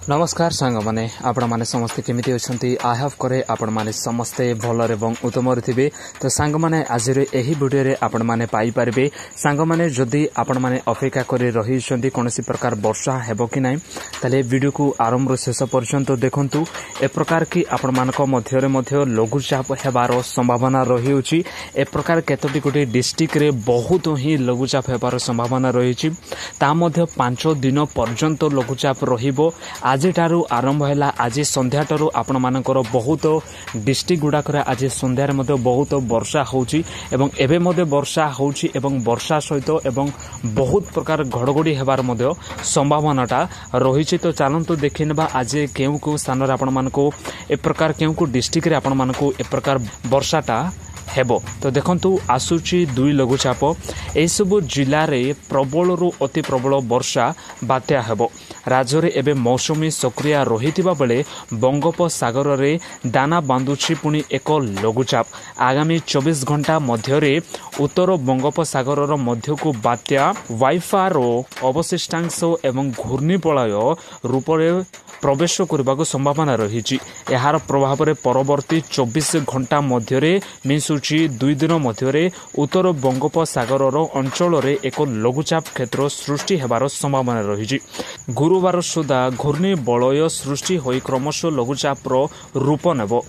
नमस्कार सांग माने आपण माने समस्ते केमिति अछंती आई हैव करे आपण माने समस्ते भलर एवं उत्तम थिबे। तो सांग माने आज एही वीडियो रे आपण माने पाई परबे सांग माने जदि आपण माने अपेक्षा करे रही छंती कोनोसी प्रकार वर्षा हेबो कि नाही तले वीडियो को आरंभ रो शेष पर्यंत देखंतु। ए प्रकार की आपण मानको मध्य लघुचाप हेबार संभावना रही होची। ए प्रकार केतोटी गोटे डिस्ट्रिक्ट रे बहुत ही लघुचाप हेबार संभावना रही छि। ता मध्य 5 दिन पर्यंत लघुचाप रहिबो। आज ठारू आरंभ है आज संध्याठारू आपण मानकर बहुत डिस्ट्रिक्ट गुड़ाक आज संध्यार मध्य बहुत वर्षा होची एवं एबे मध्य वर्षा होची एवं वर्षा सहित एवं बहुत प्रकार घड़घड़ी हेबार मध्य संभावनाटा रही। तो चलतु देखिनबा आज केउ केउ स्थान आपण मानको ए प्रकार केउ को डिस्ट्रिक्ट रे आपण मानको ए प्रकार वर्षाटा हेबो। तो देखंतु आसुची 2 लघुचाप ए सब जिल्ला रे प्रबल रु अति प्रबल वर्षा बात्या हेबो। राज्य रे एबे मौसमी सक्रिय रहितिबा बेले बंगोपसागर रे दाना बांधुछि पुनी एक लघुचाप। आगामी 24 घंटा मध्य रे उत्तर बंगोपसागर रो मध्य को बात्या वाइफार अवशिष्टांश एवं घूर्णिबलय रूप रे प्रवेश करबाको संभावना रही। यार प्रभाव रे परवर्ती 24 घंटा मध्य रे मिसुची 2 दिन मध्य रे उत्तर बंगोपसागर अंचल रे एक लघुचाप क्षेत्र सृष्टि हेबार संभावना रही। गुरुवार सुधा घूर्णी बलय सृष्टि होई क्रमश लघुचाप रूप नेब।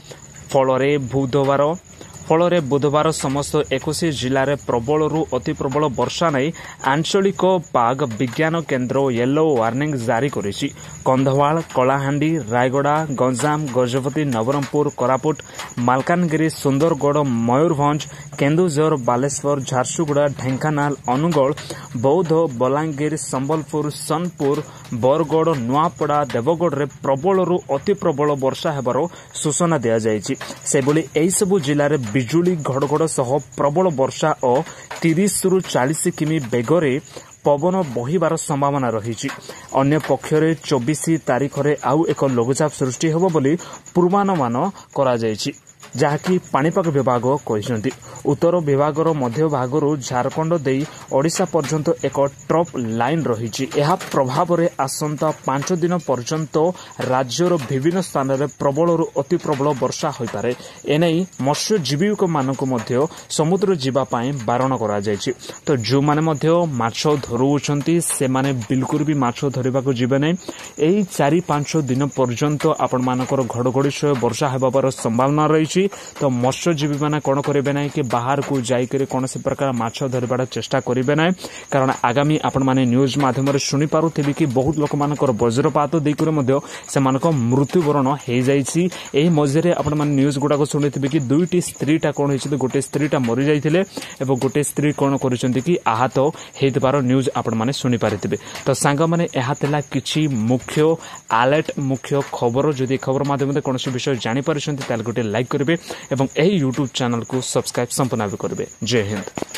फल बुधवार समस्त 21 जिले में प्रबल रु अति प्रबल वर्षा नहीं आंचलिक पाग विज्ञान केन्द्र येलो वार्निंग जारी करिछि। कंधवाल, कलाहांडी, रायगड़ा, गंजाम, गजपति, नवरंगपुर, कोरापुट, मालकानगिरी, सुंदरगढ़, मयूरभंज, केन्दुझर, बालेश्वर, झारसुगुड़ा, ढेंकानाल, अनुगोल, बौद्ध, बलांगीर, संबलपुर, सोनपुर, बरगढ़, नुआपड़ा, देवगढ़ रे प्रबल रु अति प्रबल वर्षा हेबार सूचना दिया जायछि। सेबोली एई सबु जिल्ला रे बिजुली घड़घड़ सह प्रबल वर्षा और 30 रु 40 किमी बेगरे पवन बहिबार संभावना रही। अन्य पक्षरे 24 तारीख रे आउ एक लघुचाप सृष्टि हेबो बोली पूर्वानुमान करा जायछि जहाँकि पाणीपाग विभाग कहते। उत्तर विभाग मध्य भाग झारखंड दे ओडिशा पर्यंत एक ट्रप लाइन रही। यह प्रभाव रे आसंता 5 दिन पर्यंत राज्यर विभिन्न स्थान में प्रबल रु अति प्रबल वर्षा हो पारे। एने मत्स्यजीवी मानक मध्य समुद्र जीवाई बारण करा जायछि। तो जो माने मध्य माछ धरुछंती से माने बिल्कुल भी माछ धरिबा को जिबे नै। एई 4-5 दिन पर्यंत आपण मानकर घड़घड़ी सह वर्षा हेबार संभावना रही। तो मत्स्यजीवी मैंने कौन करेंगे ना कि बाहर को जाकर कौन से प्रकार माछ धरबार चेष्टा करेंगे ना। कारण आगामी आपण माने न्यूज माध्यम शुणी पारुथिबे कि बहुत लोक मानकर वज्रपात देकर से मृत्युवरण हो जाइछि। एही मझे आपण माने न्यूज गुड़ाक शुणिथिबे कि 2टी स्त्रीटा कौन होइछि गोटे स्त्रीटा मरी जाइथिले एवं गोटे स्त्री कौन करिसेंति कि आहत हेतबार न्यूज आपण माने शुणी पारिथिबे। तो सांग माने एहा तेला किछि मुख्य अलर्ट मुख्य खबर जदि खबर माध्यम कौन विषय जानि पारिसेंति ताल गोटे लाइक करेंगे एवं यही यूट्यूब चैनल को सब्सक्राइब संपूर्ण करेंगे। जय हिंद।